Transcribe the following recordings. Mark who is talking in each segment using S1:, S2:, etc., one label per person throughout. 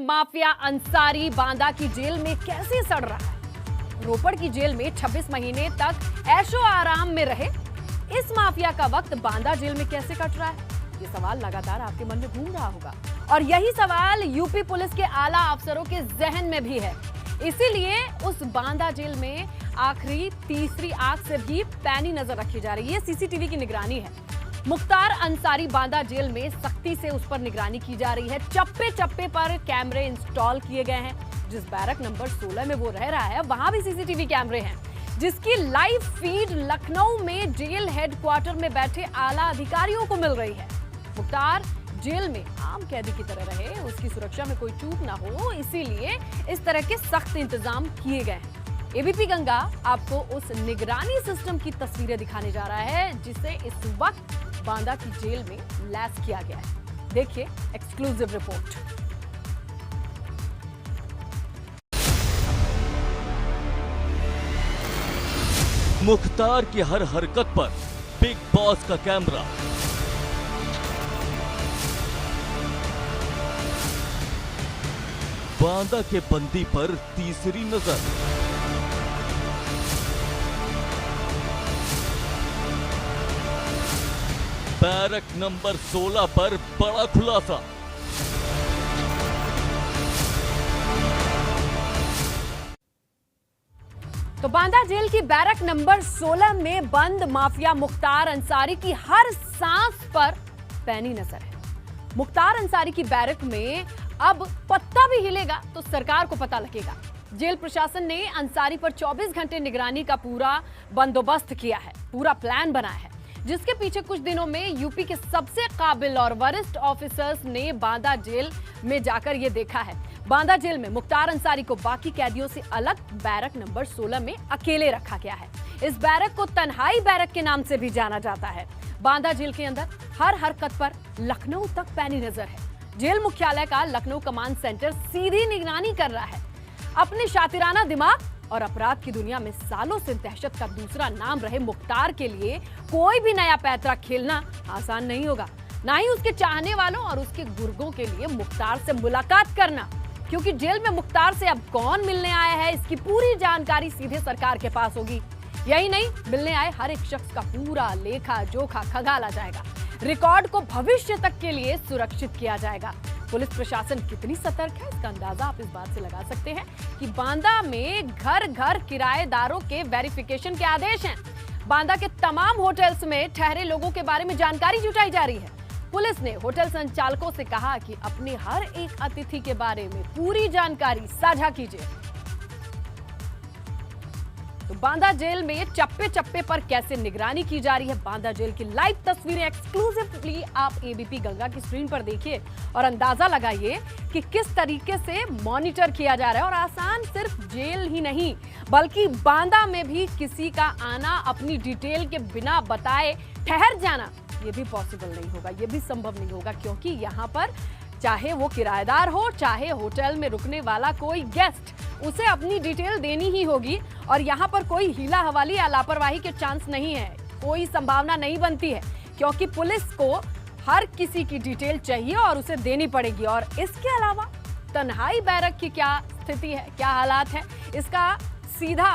S1: Mafia Ansari Banda की jail में कैसे सड़ रहा है। रोपड़ की जेल में 26 महीने तक ऐशो आराम में रहे इस माफिया का वक्त बांदा जेल में कैसे कट रहा है, ये सवाल लगातार आपके मन में घूम रहा होगा। और यही सवाल यूपी पुलिस के आला अफसरों के जहन में भी है। इसीलिए उस बांदा जेल में आखिरी तीसरी आंख से भी पैनी नजर रखी जा रही है। सीसीटीवी की निगरानी है। मुख्तार अंसारी बांदा जेल में सख्ती से उस पर निगरानी की जा रही है। चप्पे चप्पे पर कैमरे इंस्टॉल किए गए हैं। जिस बैरक नंबर 16 में वो रह रहा है वहां भी सीसीटीवी कैमरे हैं, जिसकी लाइव फीड लखनऊ में जेल हेडक्वार्टर में बैठे आला अधिकारियों को मिल रही है। मुख्तार जेल में आम कैदी की तरह रहे, उसकी सुरक्षा में कोई चूक ना हो, इसीलिए इस तरह के सख्त इंतजाम किए गए हैं। एबीपी गंगा आपको उस निगरानी सिस्टम की तस्वीरें दिखाने जा रहा है जिसे इस वक्त बांदा की जेल में लैस किया गया है। देखिए एक्सक्लूसिव रिपोर्ट।
S2: मुख्तार की हर हरकत पर बिग बॉस का कैमरा। बांदा के बंदी पर तीसरी नजर। बैरक नंबर 16 पर बड़ा खुलासा।
S1: तो बांदा जेल की बैरक नंबर 16 में बंद माफिया मुख्तार अंसारी की हर सांस पर पैनी नजर है। मुख्तार अंसारी की बैरक में अब पत्ता भी हिलेगा तो सरकार को पता लगेगा। जेल प्रशासन ने अंसारी पर 24 घंटे निगरानी का पूरा बंदोबस्त किया है, पूरा प्लान बनाया है, जिसके पीछे कुछ दिनों में यूपी के सबसे काबिल और वरिष्ठ ऑफिसर्स ने बांदा जेल में जाकर यह देखा है। बांदा जेल में मुख्तार अंसारी को बाकी कैदियों से अलग बैरक नंबर 16 में अकेले रखा गया है। इस बैरक को तन्हाई बैरक के नाम से भी जाना जाता है। बांदा जेल के अंदर हर हरकत पर लखनऊ तक पैनी नजर है। जेल मुख्यालय का लखनऊ कमांड सेंटर सीधी निगरानी कर रहा है। अपने शातिराना दिमाग और अपराध की दुनिया में सालों से दहशत का दूसरा नाम रहे मुख्तार के लिए कोई भी नया पैतरा खेलना आसान नहीं होगा, ना ही उसके चाहने वालों और उसके गुर्गों के लिए मुख्तार से मुलाकात करना, क्योंकि जेल में मुख्तार से अब कौन मिलने आया है इसकी पूरी जानकारी सीधे सरकार के पास होगी। यही नहीं, मिलने आए हर एक शख्स का पूरा लेखा जोखा खंगाला जाएगा। रिकॉर्ड को भविष्य तक के लिए सुरक्षित किया जाएगा। पुलिस प्रशासन कितनी सतर्क है इसका अंदाजा आप इस बात से लगा सकते हैं कि बांदा में घर घर किराएदारों के वेरिफिकेशन के आदेश हैं। बांदा के तमाम होटल्स में ठहरे लोगों के बारे में जानकारी जुटाई जा रही है। पुलिस ने होटल संचालकों से कहा कि अपने हर एक अतिथि के बारे में पूरी जानकारी साझा कीजिए। तो बांदा जेल में चप्पे चप्पे पर कैसे निगरानी की जा रही है, बांदा जेल की लाइव तस्वीरें एक्सक्लूसिवली आप एबीपी गंगा की स्क्रीन पर देखिए और अंदाजा लगाइए कि किस तरीके से मॉनिटर किया जा रहा है। और आसान सिर्फ जेल ही नहीं बल्कि बांदा में भी किसी का आना, अपनी डिटेल के बिना बताए ठहर जाना, ये भी पॉसिबल नहीं होगा, ये भी संभव नहीं होगा, क्योंकि यहाँ पर चाहे वो किराएदार हो चाहे होटल में रुकने वाला कोई गेस्ट, उसे अपनी डिटेल देनी ही होगी। और यहाँ पर कोई हीला हवाली या लापरवाही के चांस नहीं है, कोई संभावना नहीं बनती है, क्योंकि पुलिस को हर किसी की डिटेल चाहिए और उसे देनी पड़ेगी। और इसके अलावा तन्हाई बैरक की क्या स्थिति है, क्या हालात है, इसका सीधा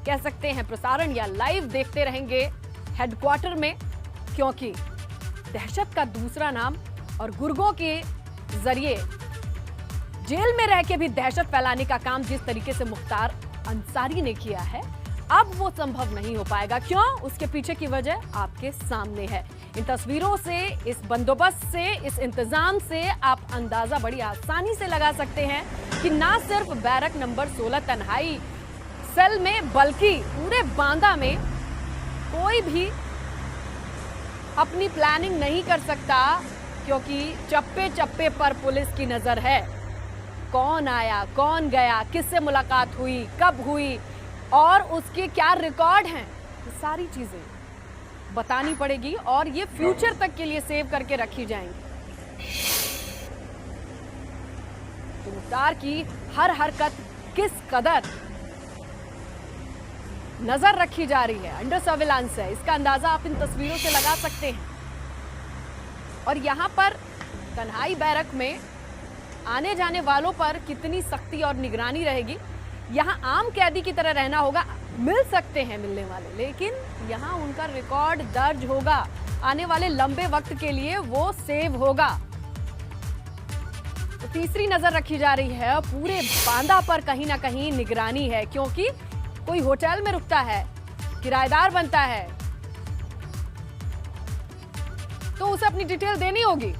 S1: कह सकते हैं प्रसारण या लाइव देखते रहेंगे हेडक्वार्टर में, क्योंकि दहशत का दूसरा नाम और गुर्गों के जरिए जेल में रह के भी दहशत फैलाने का काम जिस तरीके से मुख्तार अंसारी ने किया है, अब वो संभव नहीं हो पाएगा। क्यों? उसके पीछे की वजह आपके सामने है। इन तस्वीरों से, इस बंदोबस्त से, इस इंतजाम से आप अंदाजा बड़ी आसानी से लगा सकते हैं कि ना सिर्फ बैरक नंबर 16 तन्हाई सेल में बल्कि पूरे बांदा में कोई भी अपनी प्लानिंग नहीं कर सकता, क्योंकि चप्पे चप्पे पर पुलिस की नजर है। कौन आया, कौन गया, किससे मुलाकात हुई, कब हुई और उसके क्या रिकॉर्ड हैं, ये सारी चीजें बतानी पड़ेगी और ये फ्यूचर तक के लिए सेव करके रखी जाएंगी। तो मुख्तार की हर हरकत किस कदर नजर रखी जा रही है, अंडर सर्विलांस है, इसका अंदाजा आप इन तस्वीरों से लगा सकते हैं। और यहां पर तन्हाई बैरक में आने जाने वालों पर कितनी सख्ती और निगरानी रहेगी। यहाँ आम कैदी की तरह रहना होगा, मिल सकते हैं मिलने वाले, लेकिन यहाँ उनका रिकॉर्ड दर्ज होगा, आने वाले लंबे वक्त के लिए वो सेव होगा। तो तीसरी नजर रखी जा रही है, पूरे बांदा पर कहीं ना कहीं निगरानी है, क्योंकि कोई होटल में रुकता है, किराएदार बनता है, तो उसे अपनी डिटेल देनी होगी।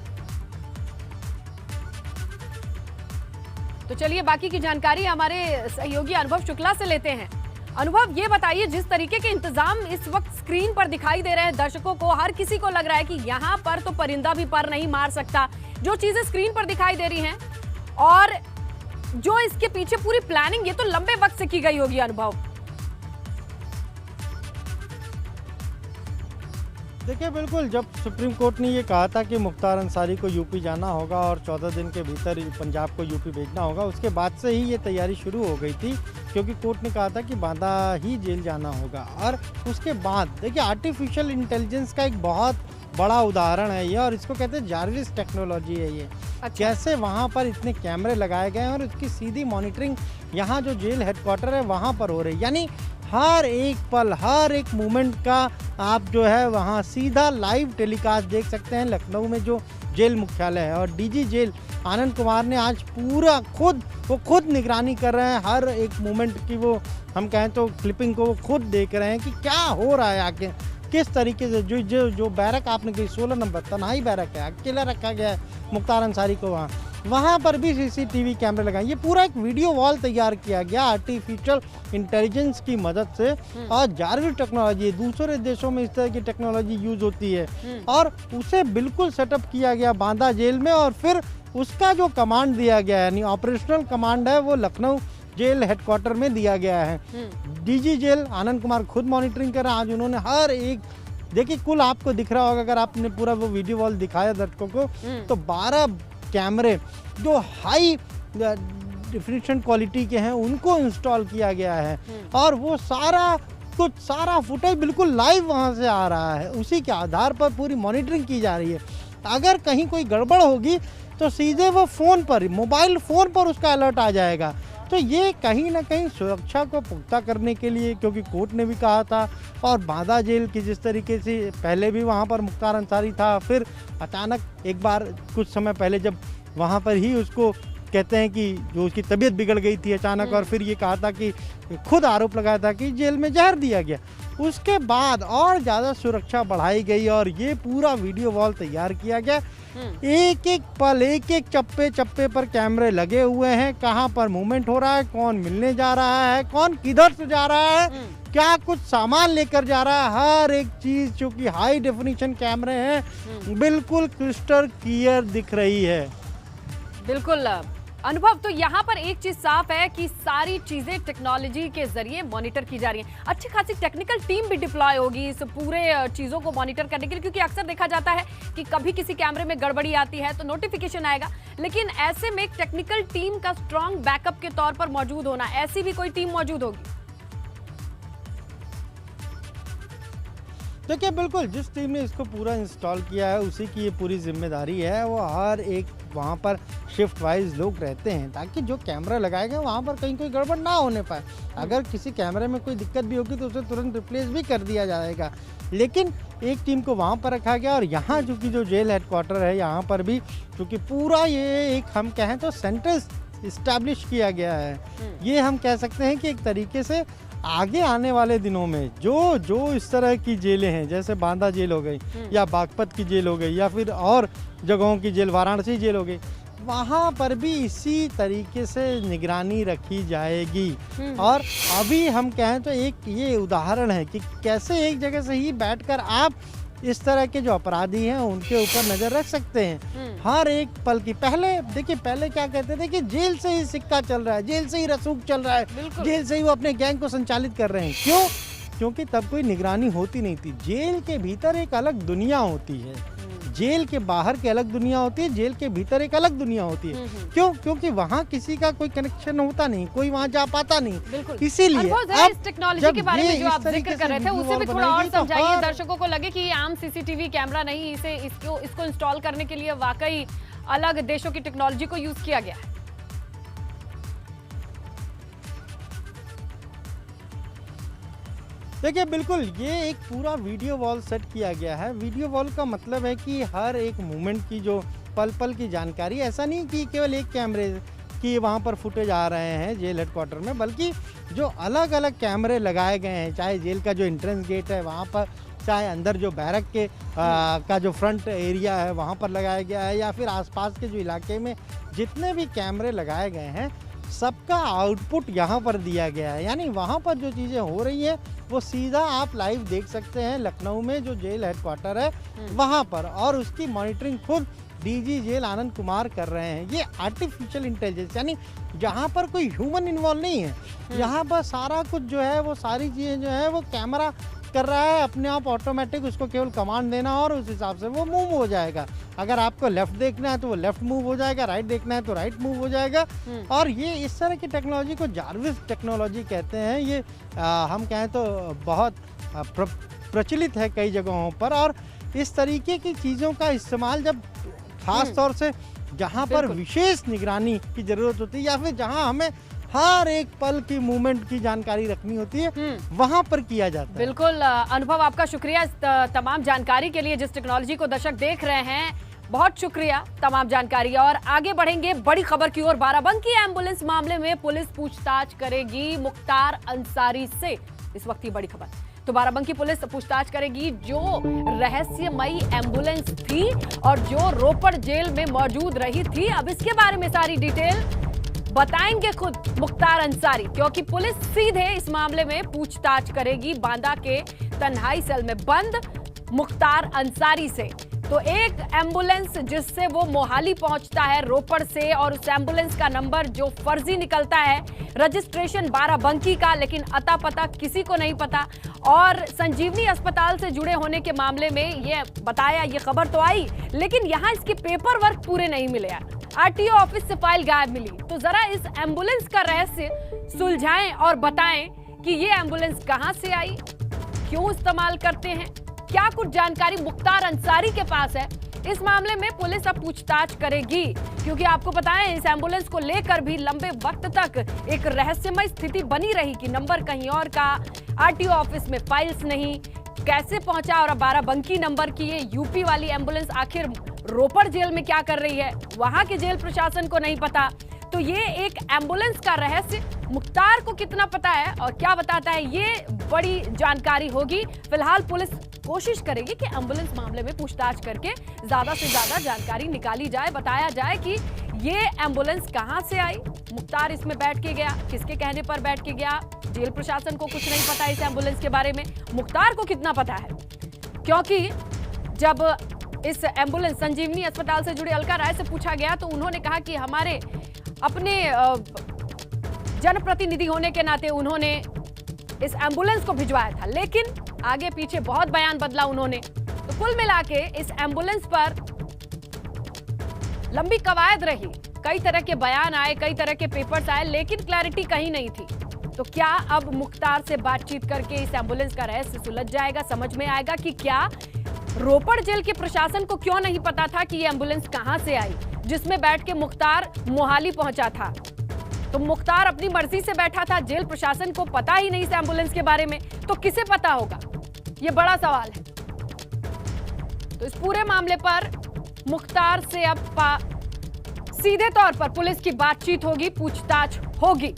S1: तो चलिए बाकी की जानकारी हमारे सहयोगी अनुभव शुक्ला से लेते हैं। अनुभव, ये बताइए, जिस तरीके के इंतजाम इस वक्त स्क्रीन पर दिखाई दे रहे हैं दर्शकों को, हर किसी को लग रहा है कि यहाँ पर तो परिंदा भी पर नहीं मार सकता, जो चीजें स्क्रीन पर दिखाई दे रही हैं और जो इसके पीछे पूरी प्लानिंग, ये तो लंबे वक्त से की गई होगी। अनुभव,
S3: देखिए, बिल्कुल जब सुप्रीम कोर्ट ने ये कहा था कि मुख्तार अंसारी को यूपी जाना होगा और 14 दिन के भीतर पंजाब को यूपी भेजना होगा, उसके बाद से ही ये तैयारी शुरू हो गई थी, क्योंकि कोर्ट ने कहा था कि बांदा ही जेल जाना होगा। और उसके बाद देखिए, आर्टिफिशियल इंटेलिजेंस का एक बहुत बड़ा उदाहरण है ये, और इसको कहते हैं जारविस टेक्नोलॉजी है ये।
S1: अच्छा।
S3: कैसे वहाँ पर इतने कैमरे लगाए गए हैं और उसकी सीधी मॉनिटरिंग यहाँ जो जेल हेडक्वार्टर है वहाँ पर हो रही है, यानी हर एक पल, हर एक मोमेंट का आप जो है वहाँ सीधा लाइव टेलीकास्ट देख सकते हैं। लखनऊ में जो जेल मुख्यालय है, और डीजी जेल आनंद कुमार ने आज पूरा खुद निगरानी कर रहे हैं, हर एक मोमेंट की वो हम कहें तो क्लिपिंग को वो खुद देख रहे हैं कि क्या हो रहा है आगे, किस तरीके से जो बैरक आपने कही 16 नंबर तन्हाई बैरक है, अकेला रखा गया है मुख्तार अंसारी को, वहाँ पर भी सीसीटीवी कैमरे लगाए। ये पूरा एक वीडियो वॉल तैयार किया गया आर्टिफिशियल इंटेलिजेंस की मदद से, और जारविस टेक्नोलॉजी, दूसरे देशों में इस तरह की टेक्नोलॉजी यूज होती है, और उसे बिल्कुल सेटअप किया गया बांदा जेल में, और फिर उसका जो कमांड दिया गया है, यानी ऑपरेशनल कमांड है, वो लखनऊ जेल हेडक्वार्टर में दिया गया है। डीजी जेल आनंद कुमार खुद मॉनिटरिंग कर रहे हैं। आज उन्होंने हर एक, देखिए कुल आपको दिख रहा होगा अगर आपने पूरा वो वीडियो वॉल दिखाया दर्शकों को, तो 12 कैमरे जो हाई डेफिनेशन क्वालिटी के हैं उनको इंस्टॉल किया गया है, और वो सारा फुटेज बिल्कुल लाइव वहाँ से आ रहा है। उसी के आधार पर पूरी मॉनिटरिंग की जा रही है। अगर कहीं कोई गड़बड़ होगी तो सीधे वो फ़ोन पर, मोबाइल फ़ोन पर उसका अलर्ट आ जाएगा। तो ये कहीं ना कहीं सुरक्षा को पुख्ता करने के लिए, क्योंकि कोर्ट ने भी कहा था, और बांदा जेल की जिस तरीके से पहले भी वहाँ पर मुख्तार अंसारी था, फिर अचानक एक बार कुछ समय पहले जब वहाँ पर ही उसको कहते हैं कि जो उसकी तबीयत बिगड़ गई थी अचानक, और फिर ये कहा था कि खुद आरोप लगाया था कि जेल में जहर दिया गया, उसके बाद और ज़्यादा सुरक्षा बढ़ाई गई और ये पूरा वीडियो वॉल तैयार किया गया। एक एक पल, एक एक चप्पे पर कैमरे लगे हुए हैं, कहाँ पर मूवमेंट हो रहा है, कौन मिलने जा रहा है, कौन किधर से जा रहा है, क्या कुछ सामान लेकर जा रहा है, हर एक चीज़, चूँकि हाई डेफिनेशन कैमरे हैं, बिल्कुल क्रिस्टल क्लियर दिख रही है।
S1: बिल्कुल अनुभव, तो यहाँ पर एक चीज साफ है कि सारी चीजें टेक्नोलॉजी के जरिए मॉनिटर की जा रही हैं। अच्छी खासी टेक्निकल टीम भी डिप्लॉय होगी इस पूरे चीजों को मॉनिटर करने के लिए, क्योंकि अक्सर देखा जाता है कि कभी किसी कैमरे में गड़बड़ी आती है तो नोटिफिकेशन आएगा, लेकिन ऐसे में एक टेक्निकल टीम का स्ट्रॉन्ग बैकअप के तौर पर मौजूद होना, ऐसी भी कोई टीम मौजूद होगी?
S3: देखिए, बिल्कुल जिस टीम ने इसको पूरा इंस्टॉल किया है उसी की ये पूरी जिम्मेदारी है। वो हर एक वहाँ पर शिफ्ट वाइज लोग रहते हैं, ताकि जो कैमरा लगाए गए वहाँ पर कहीं कोई गड़बड़ ना होने पाए। अगर किसी कैमरे में कोई दिक्कत भी होगी तो उसे तुरंत रिप्लेस भी कर दिया जाएगा, लेकिन एक टीम को वहाँ पर रखा गया। और यहाँ चूँकि जो जेल हेडक्वार्टर है, यहाँ पर भी चूँकि पूरा ये एक हम कहें तो सेंटर इस्टेब्लिश किया गया है। ये हम कह सकते हैं कि एक तरीके से आगे आने वाले दिनों में जो इस तरह की जेलें हैं, जैसे बांदा जेल हो गई या बागपत की जेल हो गई या फिर और जगहों की जेल, वाराणसी जेल हो गई, वहाँ पर भी इसी तरीके से निगरानी रखी जाएगी। और अभी हम कहें तो एक ये उदाहरण है कि कैसे एक जगह से ही बैठकर आप इस तरह के जो अपराधी हैं उनके ऊपर नज़र रख सकते हैं हर एक पल की। पहले क्या कहते थे कि जेल से ही सिक्का चल रहा है, जेल से ही रसूख चल रहा है, जेल से ही वो अपने गैंग को संचालित कर रहे हैं। क्यों? क्योंकि तब कोई निगरानी होती नहीं थी। जेल के भीतर एक अलग दुनिया होती है, जेल के बाहर की अलग दुनिया होती है, जेल के भीतर एक अलग दुनिया होती है। क्यों? क्योंकि वहाँ किसी का कोई कनेक्शन होता नहीं, कोई वहाँ जा पाता नहीं। इसीलिए
S1: इस टेक्नोलॉजी के बारे में जो आप जिक्र कर रहे थे उसे भी थोड़ा और समझाइए, दर्शकों को लगे कि ये आम सीसीटीवी कैमरा नहीं, इसको इंस्टॉल करने के लिए वाकई अलग देशों की टेक्नोलॉजी को यूज किया गया है।
S3: देखिए बिल्कुल, ये एक पूरा वीडियो वॉल सेट किया गया है। वीडियो वॉल का मतलब है कि हर एक मोमेंट की जो पल पल की जानकारी, ऐसा नहीं कि केवल एक कैमरे की वहाँ पर फुटेज आ रहे हैं जेल हेडक्वार्टर में, बल्कि जो अलग अलग कैमरे लगाए गए हैं, चाहे जेल का जो एंट्रेंस गेट है वहाँ पर, चाहे अंदर जो बैरक के का जो फ्रंट एरिया है वहाँ पर लगाया गया है, या फिर आसपास के जो इलाके में जितने भी कैमरे लगाए गए हैं सबका आउटपुट यहाँ पर दिया गया है। यानी वहाँ पर जो चीज़ें हो रही हैं वो सीधा आप लाइव देख सकते हैं लखनऊ में जो जेल हेडक्वार्टर है वहाँ पर, और उसकी मॉनिटरिंग खुद डीजी जेल आनंद कुमार कर रहे हैं। ये आर्टिफिशियल इंटेलिजेंस, यानी जहाँ पर कोई ह्यूमन इन्वॉल्व नहीं है, यहाँ पर सारा कुछ जो है वो सारी चीज़ें जो है वो कैमरा कर रहा है अपने आप, ऑटोमेटिक उसको केवल कमांड देना और उस हिसाब से वो मूव हो जाएगा। अगर आपको लेफ्ट देखना है तो वो लेफ्ट मूव हो जाएगा, राइट देखना है तो राइट मूव हो जाएगा। और ये इस तरह की टेक्नोलॉजी को जार्विस टेक्नोलॉजी कहते हैं। ये हम कहें तो बहुत प्रचलित है कई जगहों पर, और इस तरीके की चीज़ों का इस्तेमाल जब खास तौर से जहाँ पर विशेष निगरानी की ज़रूरत होती है, या फिर जहाँ हमें हर एक पल की मूवमेंट की जानकारी रखनी होती है, वहां पर किया जाता है।
S1: बिल्कुल अनुभव, आपका शुक्रिया इस तमाम जानकारी के लिए। जिस टेक्नोलॉजी को दर्शक देख रहे हैं, बहुत शुक्रिया तमाम जानकारी। और आगे बढ़ेंगे बड़ी खबर की ओर। बाराबंकी एम्बुलेंस मामले में पुलिस पूछताछ करेगी मुख्तार अंसारी से, इस वक्त की बड़ी खबर। तो बाराबंकी पुलिस पूछताछ करेगी जो रहस्यमयी एम्बुलेंस थी और जो रोपड़ जेल में मौजूद रही थी। अब इसके बारे में सारी डिटेल बताएंगे खुद मुख्तार अंसारी, क्योंकि पुलिस सीधे इस मामले में पूछताछ करेगी बांदा के तन्हाई सेल में बंद मुख्तार अंसारी से। तो एक एम्बुलेंस जिससे वो मोहाली पहुंचता है रोपड़ से, और उस एम्बुलेंस का नंबर जो फर्जी निकलता है, रजिस्ट्रेशन बाराबंकी का, लेकिन अता पता किसी को नहीं पता। और संजीवनी अस्पताल से जुड़े होने के मामले में ये बताया, ये खबर तो आई, लेकिन यहाँ इसके पेपर वर्क पूरे नहीं मिले यार। आरटीओ ऑफिस से फाइल गायब मिली। तो जरा इस एम्बुलेंस का रहस्य सुलझाएं और बताएं कि ये एम्बुलेंस कहां से आई, क्यों इस्तेमाल करते हैं, क्या कुछ जानकारी मुख्तार अंसारी के पास है। इस मामले में पुलिस अब पूछताछ करेगी, क्योंकि आपको पता है इस एम्बुलेंस को लेकर भी लंबे वक्त तक एक रहस्यमय स्थिति बनी रही कि नंबर कहीं और का, आरटीओ ऑफिस में फाइल्स नहीं, कैसे पहुंचा। और अब बाराबंकी नंबर की ये यूपी वाली एम्बुलेंस आखिर रोपड़ जेल में क्या कर रही है, वहां के जेल प्रशासन को नहीं पता। तो ये एक एम्बुलेंस का रहस्य मुख्तार को कितना पता है और क्या बताता है, ये बड़ी जानकारी होगी। फिलहाल पुलिस कोशिश करेगी कि एम्बुलेंस मामले में पूछताछ करके ज्यादा से ज्यादा जानकारी निकाली जाए, बताया जाए कि ये एम्बुलेंस कहां से आई, मुख्तार इसमें बैठ के गया, किसके कहने पर बैठ के गया। जेल प्रशासन को कुछ नहीं पता इस एम्बुलेंस के बारे में, मुख्तार को कितना पता है। क्योंकि जब इस एम्बुलेंस संजीवनी अस्पताल से जुड़े अलका राय से पूछा गया तो उन्होंने कहा कि हमारे अपने जनप्रतिनिधि होने के नाते उन्होंने इस एम्बुलेंस को भिजवाया था, लेकिन आगे पीछे बहुत बयान बदला उन्होंने। तो कुल मिला के इस एम्बुलेंस पर लंबी कवायद रही, कई तरह के बयान आए, कई तरह के पेपर्स आए, लेकिन क्लैरिटी कहीं नहीं थी। तो क्या अब मुख्तार से बातचीत करके इस एम्बुलेंस का रहस्य सुलझ जाएगा, समझ में आएगा कि क्या रोपड़ जेल के प्रशासन को क्यों नहीं पता था कि ये एम्बुलेंस कहां से आई, जिसमें बैठ के मुख्तार मोहाली पहुंचा था। तो मुख्तार अपनी मर्जी से बैठा था, जेल प्रशासन को पता ही नहीं इस एम्बुलेंस के बारे में, तो किसे पता होगा, ये बड़ा सवाल है। तो इस पूरे मामले पर मुख्तार से अब सीधे तौर पर पुलिस की बातचीत होगी, पूछताछ होगी।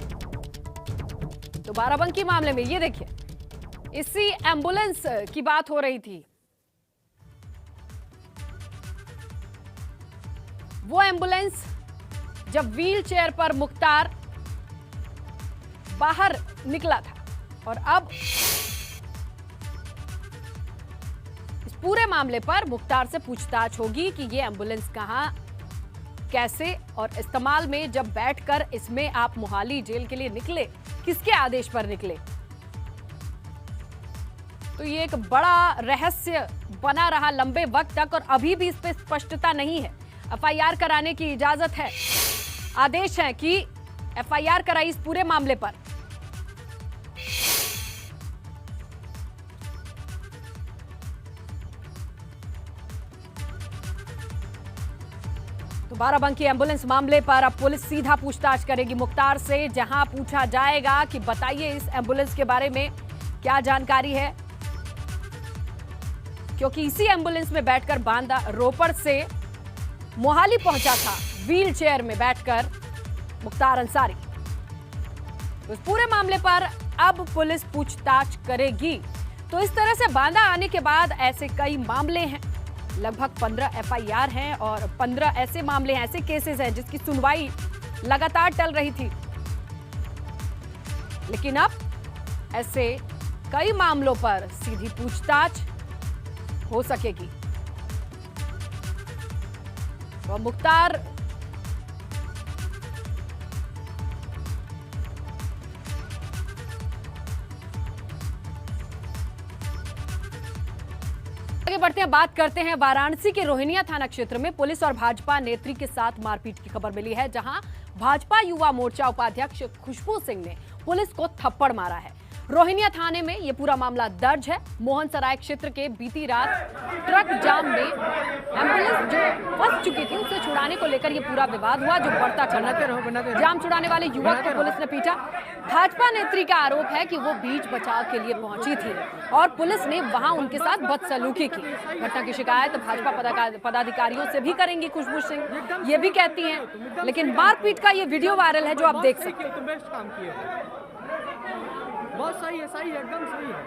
S1: तो बाराबंकी मामले में ये देखिए, इसी एम्बुलेंस की बात हो रही थी। वो एम्बुलेंस जब व्हील चेयर पर मुख्तार बाहर निकला था, और अब इस पूरे मामले पर मुख्तार से पूछताछ होगी कि ये एम्बुलेंस कहां, कैसे, और इस्तेमाल में जब बैठकर इसमें आप मोहाली जेल के लिए निकले, किसके आदेश पर निकले। तो ये एक बड़ा रहस्य बना रहा लंबे वक्त तक, और अभी भी इस पर स्पष्टता नहीं है। एफआईआर कराने की इजाजत है, आदेश है कि एफआईआर कराई इस पूरे मामले पर। तो बाराबंकी एम्बुलेंस मामले पर अब पुलिस सीधा पूछताछ करेगी मुख्तार से, जहां पूछा जाएगा कि बताइए इस एम्बुलेंस के बारे में क्या जानकारी है, क्योंकि इसी एम्बुलेंस में बैठकर बांदा रोपड़ से मोहाली पहुंचा था व्हील चेयर में बैठकर मुख्तार अंसारी। उस पूरे मामले पर अब पुलिस पूछताछ करेगी। तो इस तरह से बांदा आने के बाद ऐसे कई मामले हैं, लगभग 15 एफआईआर हैं और 15 ऐसे मामले हैं, ऐसे केसेस हैं जिसकी सुनवाई लगातार टल रही थी। लेकिन अब ऐसे कई मामलों पर सीधी पूछताछ हो सकेगी। तो मुख्तार आगे बढ़ते हैं, बात करते हैं वाराणसी के रोहिनिया थाना क्षेत्र में पुलिस और भाजपा नेत्री के साथ मारपीट की खबर मिली है, जहां भाजपा युवा मोर्चा उपाध्यक्ष खुशबू सिंह ने पुलिस को थप्पड़ मारा है। रोहिनिया थाने में यह पूरा मामला दर्ज है। मोहन सराय क्षेत्र के बीती रात ट्रक जाम में एम्बुलेंस जो फंस चुकी थी उसे छुड़ाने को लेकर यह पूरा विवाद हुआ, जो बढ़ता चला। जाम छुड़ाने वाले युवक को पुलिस ने पीटा। भाजपा नेत्री का आरोप है कि वो बीच बचाव के लिए पहुंची थी और पुलिस ने वहां उनके साथ बदसलूकी की। घटना की शिकायत भाजपा पदाधिकारियों से भी करेंगी खुशबू सिंह, ये भी कहती हैं। लेकिन मारपीट का ये वीडियो वायरल है जो आप देख सकते हैं।
S4: बहुत सही है, एकदम सही है।